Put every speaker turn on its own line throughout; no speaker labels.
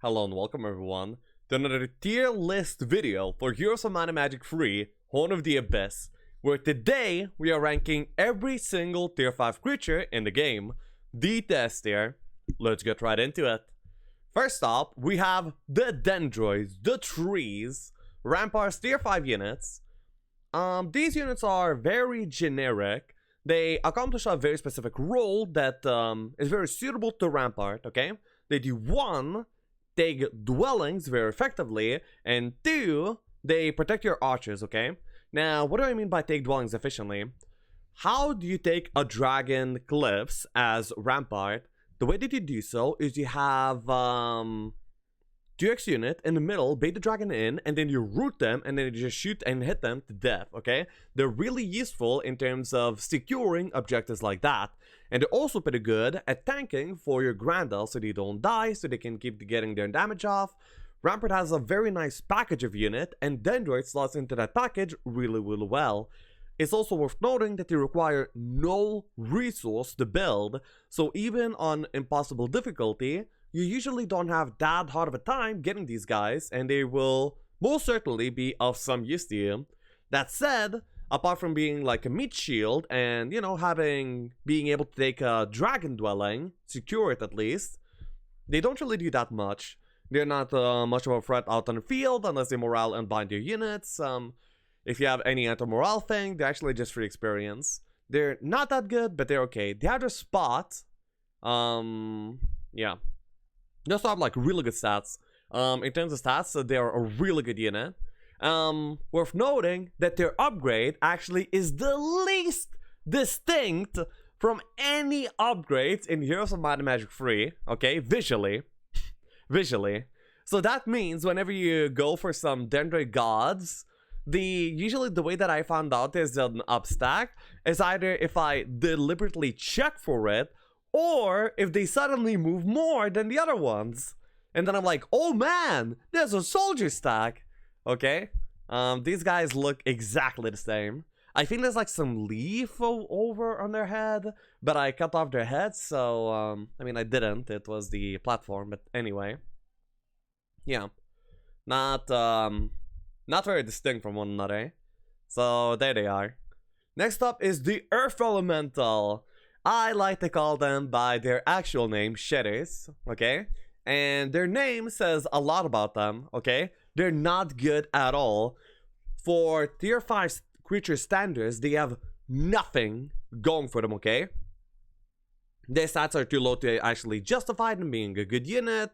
Hello and welcome everyone to another tier list video for Heroes of Might and Magic 3, Horn of the Abyss, where today we are ranking every single tier 5 creature in the game, the S tier. Let's get right into it. First up, we have the Dendroids, the trees, Rampart's tier 5 units. These units are very generic. They accomplish a very specific role that is very suitable to Rampart, okay? They do 1, take dwellings very effectively, and 2, they protect your archers, okay? Now, what do I mean by take dwellings efficiently? How do you take a dragon cliffs as Rampart? The way that you do so is you have 2x unit in the middle, bait the dragon in, and then you root them, and then you just shoot and hit them to death, okay? They're really useful in terms of securing objectives like that. And they're also pretty good at tanking for your Grandel so they don't die, so they can keep getting their damage off. Rampart has a very nice package of unit, and Dendroid slots into that package really well. It's also worth noting that they require no resource to build, so even on impossible difficulty, you usually don't have that hard of a time getting these guys, and they will most certainly be of some use to you. That said, apart from being like a meat shield and, you know, being able to take a dragon dwelling, secure it at least, they don't really do that much. They're not much of a threat out on the field unless they morale and bind your units. If you have any anti-morale thing, they're actually just free experience. They're not that good, but they're okay. They have their spot. Yeah. They also have like really good stats. In terms of stats, they're a really good unit. Worth noting that their upgrade actually is the least distinct from any upgrades in Heroes of Might and Magic 3, okay, visually. So that means whenever you go for some Dendroid gods, usually the way that I found out is an upstack is either if I deliberately check for it, or if they suddenly move more than the other ones. And then I'm like, oh man, there's a soldier stack. Okay, these guys look exactly the same. I think there's like some leaf over on their head, but I cut off their heads, so I mean I didn't. It was the platform, but anyway, yeah, not very distinct from one another. So there they are. Next up is the Earth Elemental. I like to call them by their actual name, Shedders. Okay, and their name says a lot about them. Okay. They're not good at all. For tier 5 creature standards, they have nothing going for them, okay? Their stats are too low to actually justify them being a good unit.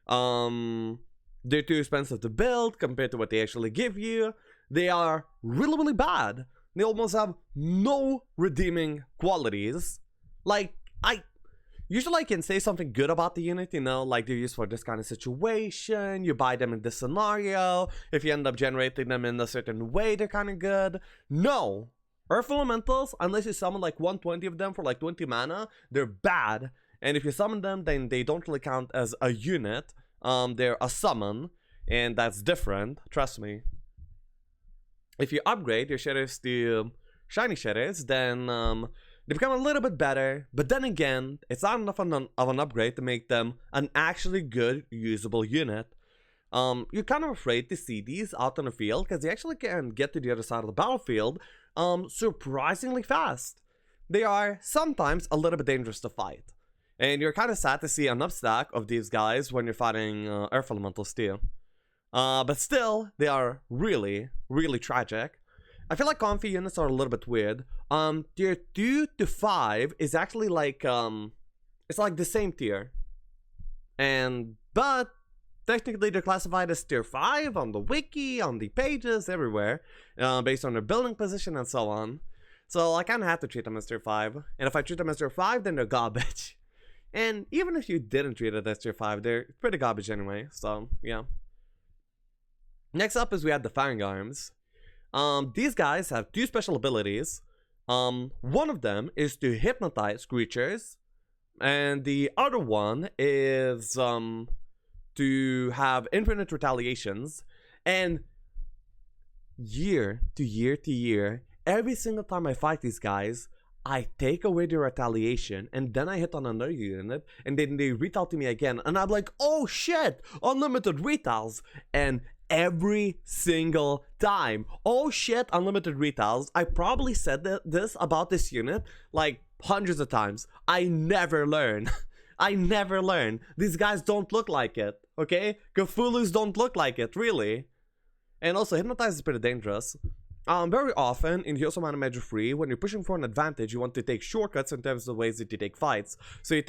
They're too expensive to build compared to what they actually give you. They are really bad. They almost have no redeeming qualities. Like, usually I can say something good about the unit, you know, like they're used for this kind of situation, you buy them in this scenario, if you end up generating them in a certain way, they're kind of good. No! Earth Elementals, unless you summon like 120 of them for like 20 mana, they're bad. And if you summon them, then they don't really count as a unit. They're a summon, and that's different, trust me. If you upgrade your Shedders to Shiny Shedders, then they become a little bit better, but then again, it's not enough of an upgrade to make them an actually good, usable unit. You're kind of afraid to see these out on the field, because they actually can get to the other side of the battlefield surprisingly fast. They are sometimes a little bit dangerous to fight, and you're kind of sad to see an upstack of these guys when you're fighting Earth Elementals too. But still, they are really tragic. I feel like comfy units are a little bit weird. Tier 2 to 5 is actually like, it's like the same tier. But technically they're classified as tier 5 on the wiki, on the pages, everywhere, based on their building position and so on. So I kind of have to treat them as tier 5. And if I treat them as tier 5, then they're garbage. And even if you didn't treat it as tier 5, they're pretty garbage anyway, so yeah. Next up is we have the Fang Arms. These guys have 2 special abilities. One of them is to hypnotize creatures, and the other one is to have infinite retaliations. And year to year, every single time I fight these guys, I take away the retaliation, and then I hit on another unit, and then they retell to me again, and I'm like, oh shit, unlimited retals, and every single time, oh shit, unlimited retals. I probably said this about this unit like hundreds of times. I never learn. I never learn. These guys don't look like it, okay? Cthulhu's don't look like it, really. And also, Hypnotize is pretty dangerous. Very often, in Heroes of Mana Magic 3, when you're pushing for an advantage, you want to take shortcuts in terms of the ways that you take fights. So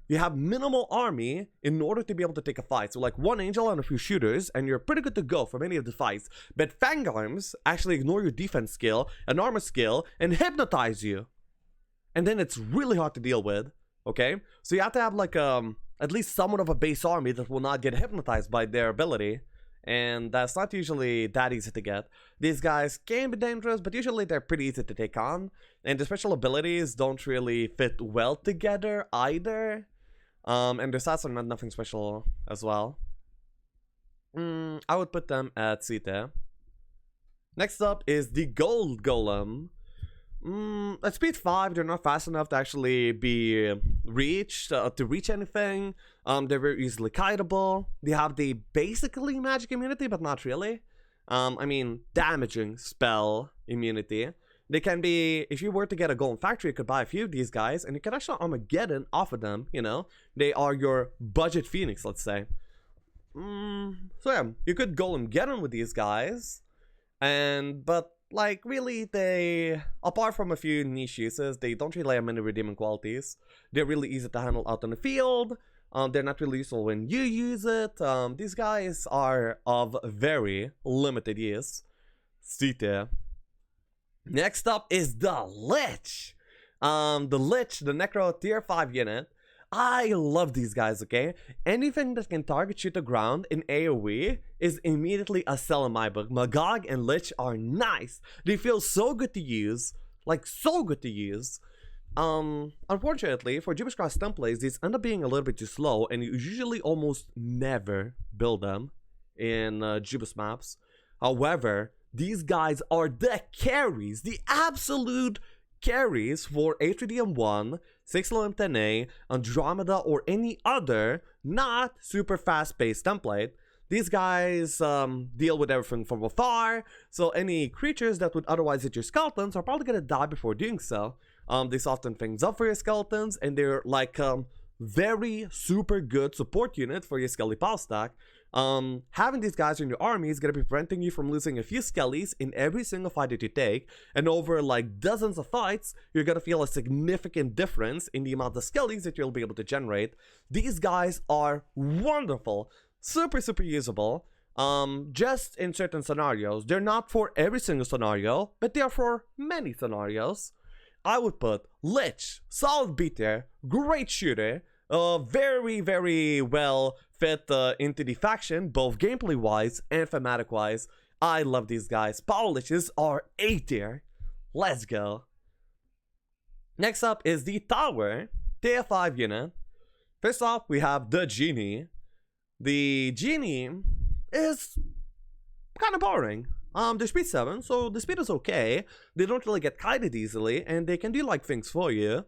you have minimal army in order to be able to take a fight. So like one angel and a few shooters, and you're pretty good to go for many of the fights. But Fangolems actually ignore your defense skill, and armor skill, and hypnotize you. And then it's really hard to deal with, okay? So you have to have like at least somewhat of a base army that will not get hypnotized by their ability. And that's not usually that easy to get. These guys can be dangerous, but usually they're pretty easy to take on. And the special abilities don't really fit well together either. And their stats are not nothing special as well. I would put them at CT. Next up is the Gold Golem. At speed 5, they're not fast enough to actually be reached, to reach anything. They're very easily kiteable. They have the basically magic immunity, but not really. I mean, damaging spell immunity. They can be, if you were to get a Golem Factory, you could buy a few of these guys, and you can actually Armageddon off of them, you know? They are your budget Phoenix, let's say. So yeah, you could Golem with these guys, but like, really, they, apart from a few niche uses, they don't really have many redeeming qualities. They're really easy to handle out on the field. They're not really useful when you use it. These guys are of very limited use. CT. Next up is the Lich. The Lich, the Necro tier 5 unit. I love these guys, okay? Anything that can target you to ground in AoE is immediately a sell in my book. Magog and Lich are nice. They feel so good to use. Like, so good to use. Unfortunately, for Gibbous Cross templates, these end up being a little bit too slow, and you usually almost never build them in Gibbous maps. However, these guys are the carries, the absolute carries for H3DM1, 6LM10A, Andromeda, or any other not super fast-paced template. These guys deal with everything from afar, so any creatures that would otherwise hit your skeletons are probably gonna die before doing so. They soften things up for your skeletons, and they're like very super good support unit for your Skelly Pal stack. Having these guys in your army is going to be preventing you from losing a few skellies in every single fight that you take, and over like dozens of fights, you're going to feel a significant difference in the amount of skellies that you'll be able to generate. These guys are wonderful, super usable, just in certain scenarios. They're not for every single scenario, but they are for many scenarios. I would put Lich, solid beater, great shooter, very well fit into the faction, both gameplay wise and thematic wise. I love these guys. Power Liches are A tier. Let's go. Next up is the Tower, tier 5 unit. First off, we have the Genie. The Genie is kind of boring. They're speed 7, so the speed is okay. They don't really get kited easily, and they can do like things for you.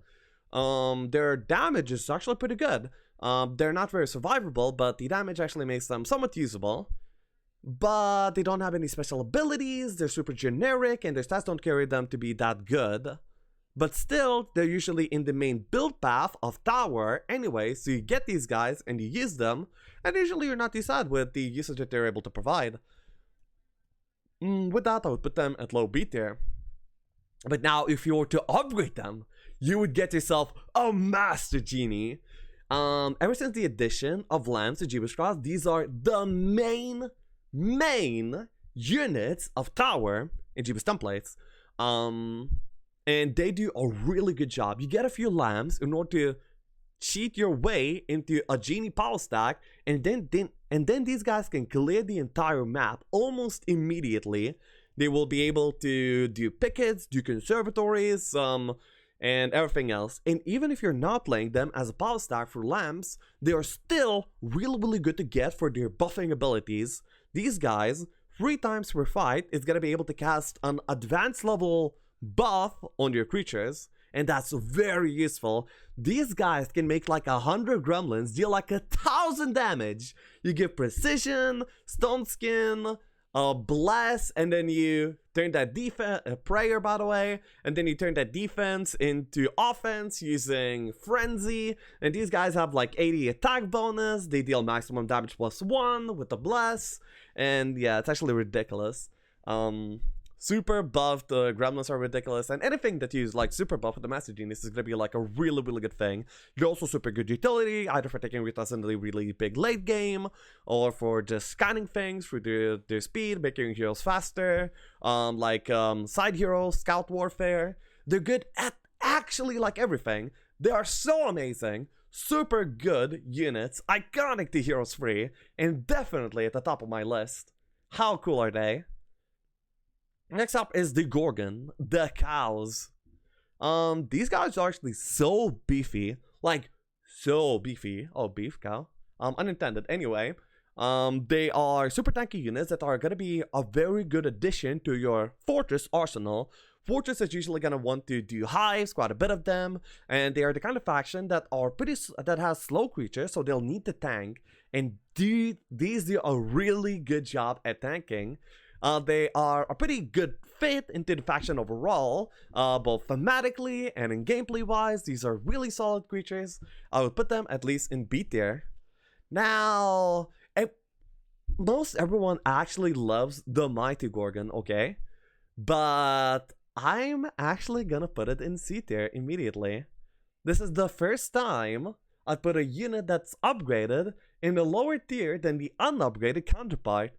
Their damage is actually pretty good. They're not very survivable, but the damage actually makes them somewhat usable. But they don't have any special abilities, they're super generic, and their stats don't carry them to be that good. But still, they're usually in the main build path of Tower anyway, so you get these guys and you use them, and usually you're not too sad with the usage that they're able to provide. With that, I would put them at low B tier. But now, if you were to upgrade them, you would get yourself a Master Genie. Ever since the addition of Lambs to Gibbous Cross, these are the main units of Tower in Gibbous templates. And they do a really good job. You get a few Lambs in order to cheat your way into a Genie power stack, and then these guys can clear the entire map almost immediately. They will be able to do pickets, do conservatories, and everything else. And even if you're not playing them as a power stack for Lambs, they are still really good to get for their buffing abilities. These guys, 3 times per fight, is gonna be able to cast an advanced level buff on your creatures, and that's very useful. These guys can make like 100 gremlins deal like 1,000 damage. You give precision, stone skin, bless, and then you turn that defense, prayer by the way, and then you turn that defense into offense using frenzy. And these guys have like 80 attack bonus. They deal maximum damage +1 with the bless, and yeah, it's actually ridiculous. Super buffed gremlins are ridiculous, and anything that you use like super buff with the Master Genius is gonna be like a really good thing. You're also super good utility, either for taking retest in the really big late game, or for just scanning things through their speed, making heroes faster, side heroes, scout warfare. They're good at actually like everything. They are so amazing, super good units, iconic to Heroes 3, and definitely at the top of my list. How cool are they? Next up is the Gorgon, the cows. These guys are actually so beefy, like so beefy. Oh, beef cow. Unintended. Anyway, they are super tanky units that are gonna be a very good addition to your fortress arsenal. Fortress is usually gonna want to do hives, quite a bit of them, and they are the kind of faction that are that has slow creatures, so they'll need to tank. And these do a really good job at tanking. They are a pretty good fit into the faction overall, both thematically and in gameplay wise. These are really solid creatures. I would put them at least in B tier. Now, most everyone actually loves the Mighty Gorgon, okay? But I'm actually gonna put it in C tier immediately. This is the first time I put a unit that's upgraded in a lower tier than the unupgraded counterpart.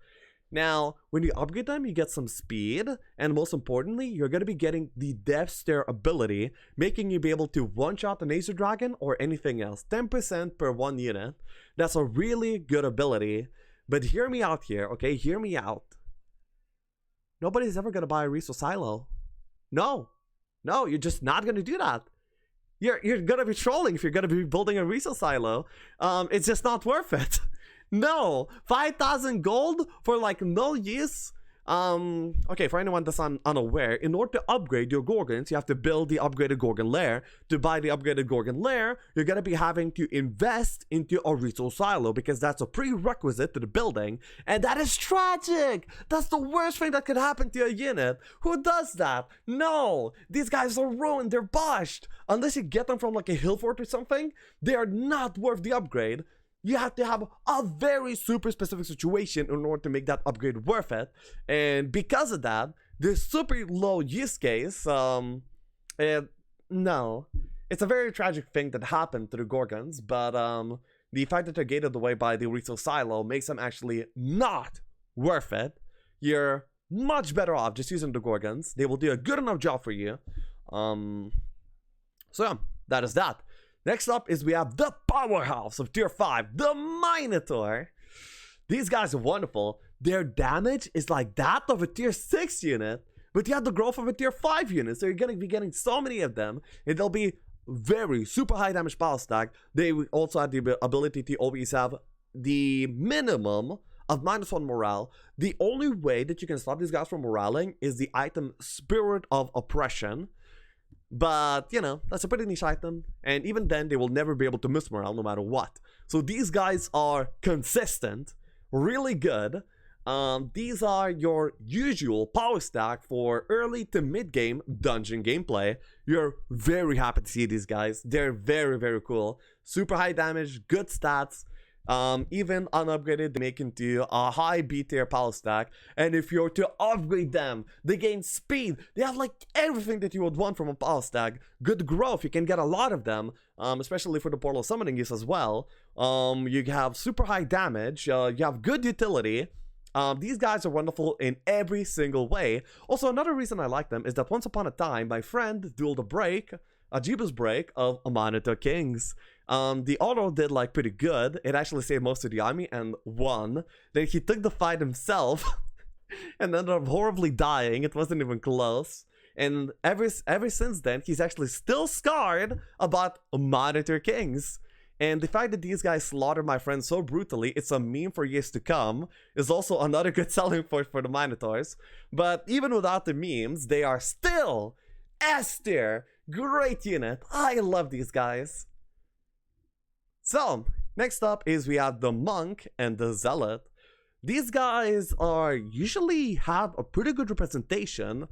Now, when you upgrade them, you get some speed, and most importantly, you're going to be getting the Death Stare ability, making you be able to one-shot an Acer Dragon or anything else, 10% per one unit. That's a really good ability, but hear me out here, okay? Hear me out. Nobody's ever going to buy a Resource Silo. No, you're just not going to do that. You're going to be trolling if you're going to be building a Resource Silo. It's just not worth it. No, 5,000 gold for like no use. Okay, for anyone that's unaware, in order to upgrade your Gorgons, you have to build the upgraded Gorgon lair. To buy the upgraded Gorgon lair, you're gonna be having to invest into a resource silo because that's a prerequisite to the building, and that is tragic. That's the worst thing that could happen to a unit. Who does that? No, these guys are ruined. They're botched. Unless you get them from like a hill fort or something, they are not worth the upgrade. You have to have a very super specific situation in order to make that upgrade worth it. And because of that, the super low use case, no. It's a very tragic thing that happened to the Gorgons, but the fact that they're gated away by the resource silo makes them actually not worth it. You're much better off just using the Gorgons. They will do a good enough job for you. So yeah, that is that. Next up is we have the powerhouse of tier 5, the Minotaur. These guys are wonderful. Their damage is like that of a tier 6 unit, but you have the growth of a tier 5 unit, so you're going to be getting so many of them, and they'll be very super high damage power stack. They also have the ability to always have the minimum of -1 morale. The only way that you can stop these guys from moraling is the item Spirit of Oppression. But, you know, that's a pretty niche item, and even then, they will never be able to miss morale no matter what. So these guys are consistent, really good. These are your usual power stack for early to mid-game dungeon gameplay. You're very happy to see these guys. They're very cool. Super high damage, good stats. Even unupgraded, they make into a high B tier power stack, and if you're to upgrade them, they gain speed. They have like everything that you would want from a power stack. Good growth, you can get a lot of them, especially for the portal summoning use as well. You have super high damage, you have good utility. These guys are wonderful in every single way. Also, another reason I like them is that once upon a time, my friend dueled a Jeebus break of a Minotaur Kings. The auto did like pretty good. It actually saved most of the army and won. Then he took the fight himself and ended up horribly dying. It wasn't even close. And ever since then, he's actually still scarred about Minotaur Kings. And the fact that these guys slaughtered my friend so brutally, it's a meme for years to come, is also another good selling point for the Minotaurs. But even without the memes, they are still S tier. Great unit. I love these guys. So, next up is we have the Monk and the Zealot. These guys are usually have a pretty good representation,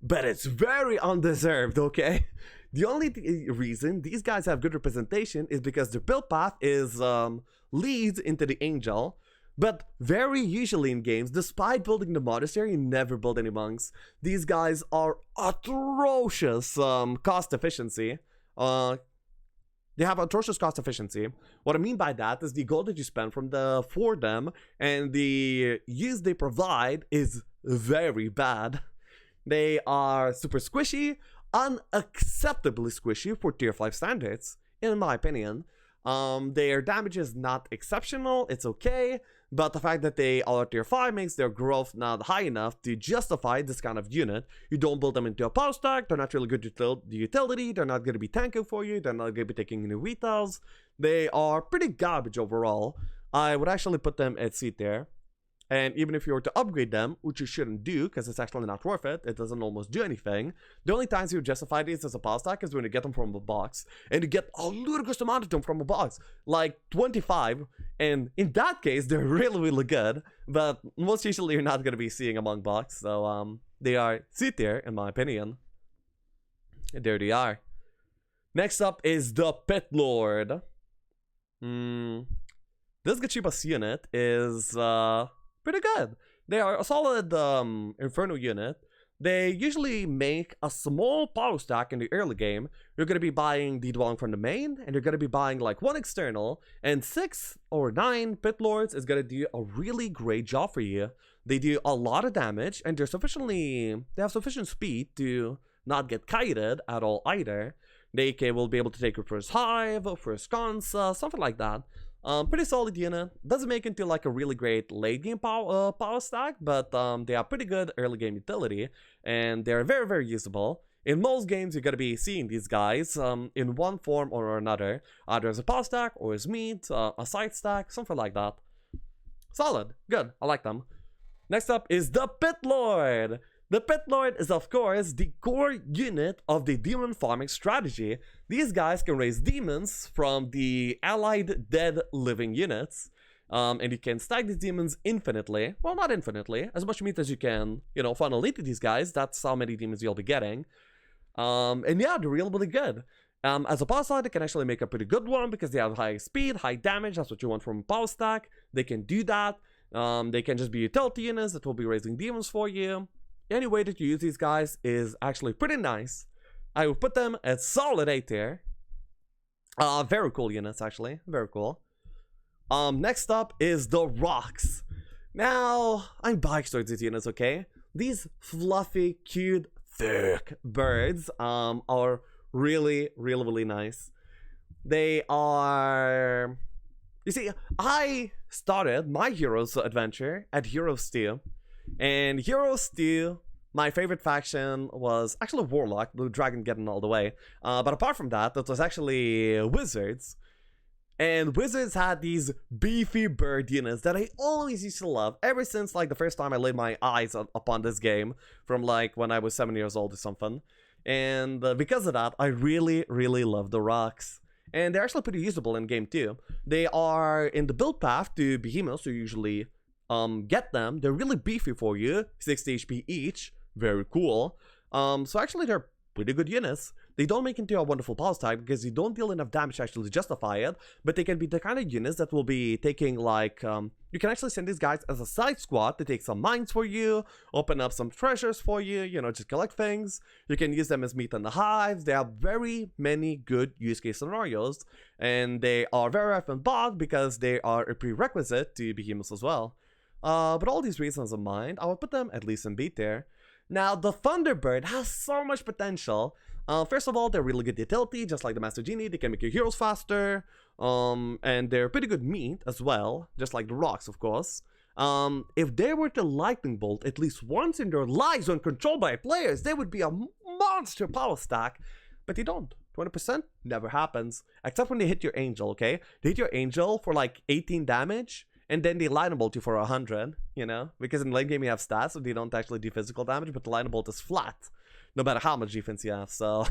but it's very undeserved, okay? The only reason these guys have good representation is because their build path is leads into the Angel, but very usually in games, despite building the monastery, you never build any monks. These guys are atrocious cost efficiency. They have atrocious cost efficiency. What I mean by that is the gold that you spend for them and the use they provide is very bad. They are super squishy, unacceptably squishy for tier 5 standards, in my opinion. Their damage is not exceptional, it's okay, but the fact that they are tier 5 makes their growth not high enough to justify this kind of unit. You don't build them into a power stack, they're not really good to the utility, they're not going to be tanking for you, they're not going to be taking any retals. They are pretty garbage overall. I would actually put them at C tier. And even if you were to upgrade them, which you shouldn't do because it's actually not worth it, it doesn't almost do anything. The only times you justify these as a power stack is when you get them from a box. And you get a ludicrous amount of them from a box, like 25. And in that case, they're really, really good. But most usually you're not going to be seeing among box. So they are C tier, in my opinion. And there they are. Next up is the Pit Lord. This Gachibas unit is pretty good. They are a solid Inferno unit. They usually make a small power stack in the early game. You're going to be buying the Dwelling from the main, and you're going to be buying like 1 external, and 6 or 9 Pit Lords is going to do a really great job for you. They do a lot of damage, and they have sufficient speed to not get kited at all either. They will be able to take your first hive, first Kansa, something like that. Pretty solid unit. Doesn't make it into like a really great late game power stack, but they have pretty good early game utility, and they're very, very usable. In most games, you're going to be seeing these guys in one form or another, either as a power stack or as meat, a side stack, something like that. Solid. Good. I like them. Next up is the Pit Lord. The Pit Lord is, of course, the core unit of the demon farming strategy. These guys can raise demons from the allied dead living units, and you can stack these demons infinitely. Well, not infinitely, as much meat as you can, funnel into these guys. That's how many demons you'll be getting. And yeah, they're really, really good. As a power stack, they can actually make a pretty good one because they have high speed, high damage. That's what you want from a power stack. They can do that. They can just be utility units that will be raising demons for you. Any way that you use these guys is actually pretty nice. I would put them at solid A tier. Very cool units, actually. Very cool. Next up is the Rocs. Now, I'm biased towards these units, okay? These fluffy, cute, thick birds are really, really, really nice. They are... You see, I started my Heroes adventure at Heroes 2. And Heroes 2, my favorite faction was actually Warlock, Blue Dragon getting all the way. But apart from that, it was actually Wizards. And Wizards had these beefy bird units that I always used to love ever since like the first time I laid my eyes upon this game from like when I was 7 years old or something. And because of that, I really, really love the Rocs. And they're actually pretty usable in game too. They are in the build path to Behemoth, so you usually get them. They're really beefy for you, 60 HP each, very cool. So actually they're pretty good units. They don't make into a wonderful power stack because you don't deal enough damage to actually justify it, but they can be the kind of units that will be taking like, you can actually send these guys as a side squad to take some mines for you, open up some treasures for you, just collect things. You can use them as meat in the hives. They have very many good use case scenarios, and they are very often bought because they are a prerequisite to Behemoths as well. But all these reasons in mind, I would put them at least in B tier. Now, the Thunderbird has so much potential. First of all, they're really good utility, just like the Master Genie. They can make your heroes faster, and they're pretty good meat as well, just like the Rocs, of course. If they were to lightning bolt at least once in their lives when controlled by players, they would be a monster power stack, but they don't. 20% never happens, except when they hit your angel, okay? They hit your angel for like 18 damage, and then they lightning bolt you for 100, because in late game you have stats, so they don't actually do physical damage, but the lightning bolt is flat. no matter how much defense you have. So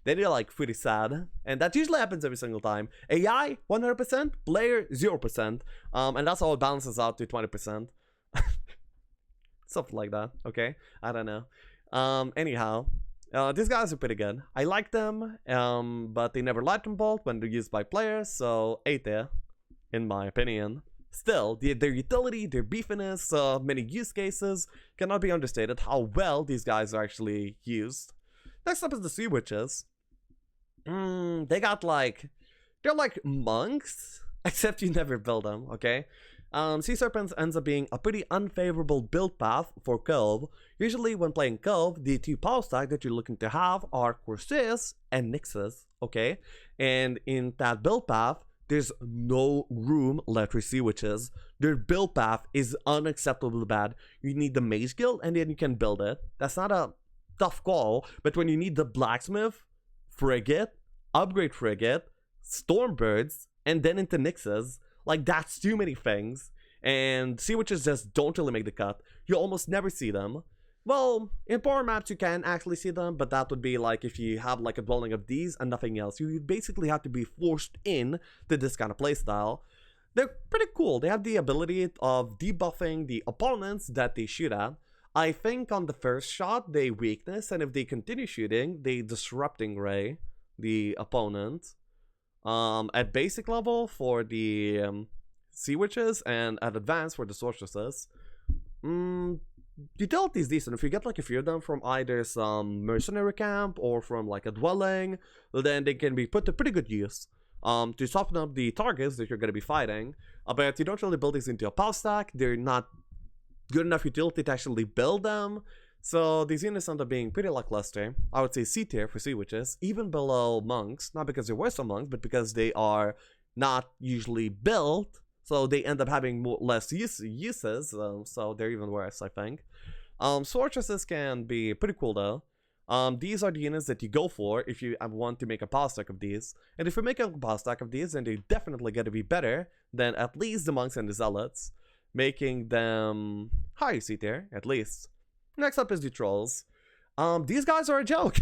then you're like pretty sad, and that usually happens every single time. AI 100%, player 0%, and that's how it balances out to 20%. Something like that. Okay, I don't know. Anyhow, these guys are pretty good. I like them, but they never lightning bolt when they're used by players, so HotA, in my opinion. Still, their utility, their beefiness, many use cases, cannot be understated how well these guys are actually used. Next up is the Sea Witches. They got like, they're like monks, except you never build them, okay? Sea Serpents ends up being a pretty unfavorable build path for Cove. Usually when playing Cove, the two power stack that you're looking to have are Corsairs and Nyxes, okay? And in that build path, there's no room left for Sea Witches. Their build path is unacceptably bad. You need the Mage Guild and then you can build it. That's not a tough call, but when you need the Blacksmith, Frigate, Upgrade Frigate, Stormbirds, and then into Nyxes, like that's too many things. And Sea Witches just don't really make the cut. You almost never see them. Well, in power maps you can actually see them, but that would be like if you have like a dwelling of these and nothing else. You basically have to be forced in to this kind of playstyle. They're pretty cool. They have the ability of debuffing the opponents that they shoot at. I think on the first shot they weakness, and if they continue shooting, they disrupting ray the opponent. At basic level for the Sea Witches and at advanced for the sorceresses. Utility is decent. If you get like a few of them from either some mercenary camp or from like a dwelling, then they can be put to pretty good use to soften up the targets that you're going to be fighting. But you don't really build these into a power stack. They're not good enough utility to actually build them. So these units end up being pretty lackluster. I would say C tier for Sea Witches, even below monks. Not because they're worse than monks, but because they are not usually built. So they end up having less uses, so they're even worse, I think. Sorceresses can be pretty cool though. These are the units that you go for if you want to make a power stack of these. And if you make a power stack of these, then they're definitely going to be better than at least the monks and the zealots, making them higher C tier, at least. Next up is the trolls. These guys are a joke.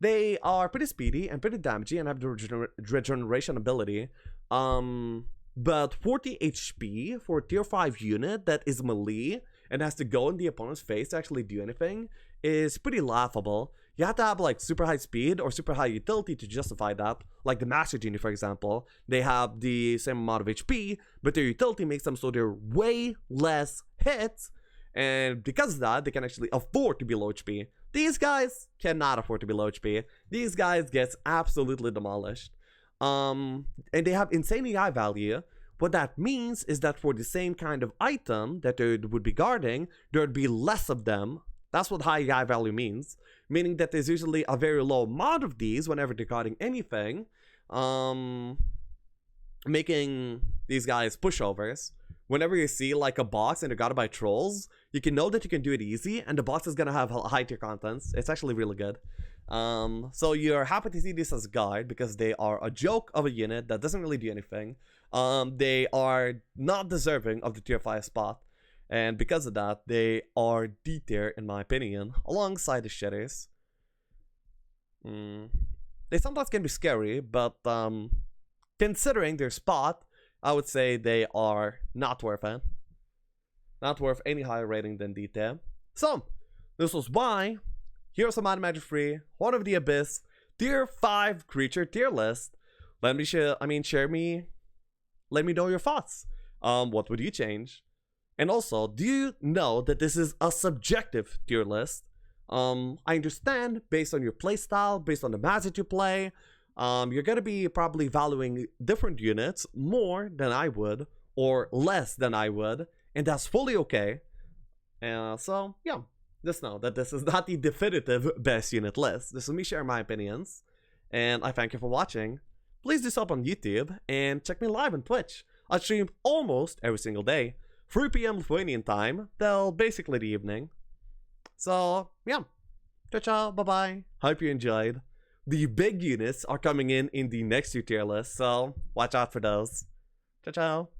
They are pretty speedy and pretty damaging and have the regeneration ability. But 40 HP for a tier 5 unit that is melee and has to go in the opponent's face to actually do anything is pretty laughable. You have to have like super high speed or super high utility to justify that. Like the Master Genie, for example, they have the same amount of HP, but their utility makes them so they're way less hits, and because of that, they can actually afford to be low HP. These guys cannot afford to be low HP. These guys get absolutely demolished. And they have insane AI value. What that means is that for the same kind of item that they would be guarding, there would be less of them. That's what high AI value means. Meaning that there's usually a very low amount of these whenever they're guarding anything. Making these guys pushovers. Whenever you see like a box and they're guarded by trolls, you can know that you can do it easy and the box is gonna have high tier contents. It's actually really good. So you're happy to see this as a guide because they are a joke of a unit that doesn't really do anything. They are not deserving of the tier 5 spot, and because of that, they are D tier in my opinion, alongside the shitters. They sometimes can be scary, but considering their spot, I would say they are not worth it. Not worth any higher rating than D tier. So, this was why Heroes of Might and Magic 3, Horn of the Abyss, tier 5 creature tier list. Let me let me know your thoughts. What would you change? And also, do you know that this is a subjective tier list? I understand based on your playstyle, based on the match that you play, you're gonna be probably valuing different units more than I would, or less than I would, and that's fully okay. So yeah, just know that this is not the definitive best unit list. This is me sharing my opinions, and I thank you for watching. Please do sub on YouTube and check me live on Twitch. I stream almost every single day, 3 PM Lithuanian time till basically the evening. So yeah, ciao ciao, bye bye. Hope you enjoyed. The big units are coming in the next 2 tier list, so watch out for those. Ciao ciao.